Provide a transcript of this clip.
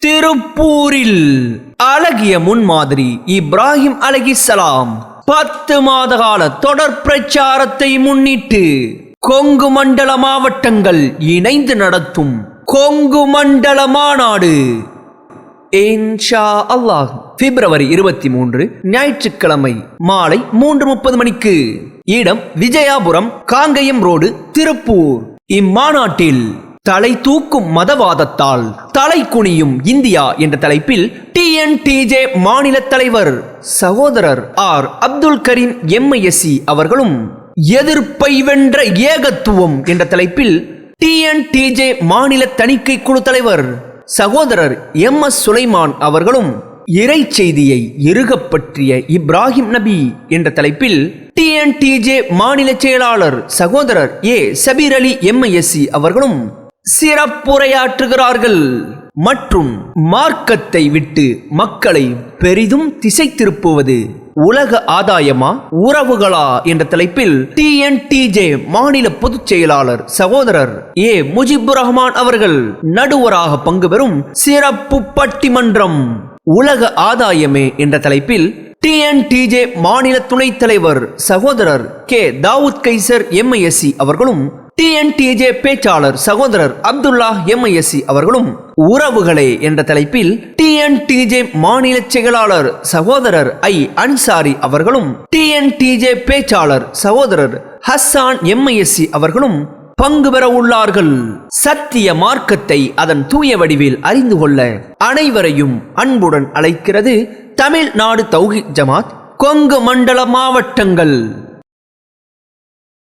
திருப்பூரில் அழகிய முன்மாதிரி இப்ராஹிம் அலைஹிஸ்ஸலாம் 10 மாத கால தொடர் பிரச்சாரத்தை முன்னிட்டு கொங்கு மண்டல மாவட்டங்கள் இணைந்து நடத்தும் கொங்கு மண்டல மாநாடு இன்ஷா அல்லாஹ் பிப்ரவரி 23 ஞாயிற்றுக்கிழமை மாலை 3:30 மணிக்கு. இடம் விஜயாபுரம், காங்கயம் ரோடு, திருப்பூர். இம்மாநாட்டில் தலை தூக்கும் மதவாதத்தால் தலை குனியும் இந்தியா என்ற தலைப்பில் TNTJ மாநில தலைவர் சகோதரர் ஆர் அப்துல் கரீம் MISC அவர்களும், எதிர்ப்பை வென்ற ஏகத்துவம் என்ற தலைப்பில் TNTJ மாநில தணிக்கை குழு தலைவர் சகோதரர் MS சுலைமான் அவர்களும், இறை செய்தியை இறுகப் பற்றிய இப்ராஹிம் நபி என்ற தலைப்பில் TNTJ மாநில செயலாளர் சகோதரர் A சபீர் அலி MISC அவர்களும் சிறப்புரையாற்றுகிறார்கள். மற்றும் மார்க்கத்தை விட்டு மக்களை பெரிதும் திசை திருப்புவது உலக ஆதாயமா உறவுகளா என்ற தலைப்பில் TNTJ மாநில பொதுச் செயலாளர் சகோதரர் A முஜிபுர் ரஹ்மான் அவர்கள் நடுவராக பங்கு பெறும் சிறப்பு பட்டிமன்றம் உலக ஆதாயமே என்ற தலைப்பில் TNTJ மாநில துணைத் தலைவர் சகோதரர் K தாவூத் கைசர் MISC அவர்களும், TNTJ பேச்சாளர் சகோதரர் அப்துல்லா MISC அவர்களும், உறவுகளே என்ற தலைப்பில் TNTJ மாநில செயலாளர் சகோதரர் I அன்சாரி அவர்களும், TNTJ பேச்சாளர் சகோதரர் ஹஸ்ஸான் MISC அவர்களும் பங்கு பெற உள்ளார்கள். சத்திய மார்க்கத்தை அதன் தூய வடிவில் அறிந்து கொள்ள அனைவரையும் அன்புடன் அழைக்கிறது தமிழ்நாடு தௌஹீத் ஜமாத் கொங்கு மண்டல மாவட்டங்கள்.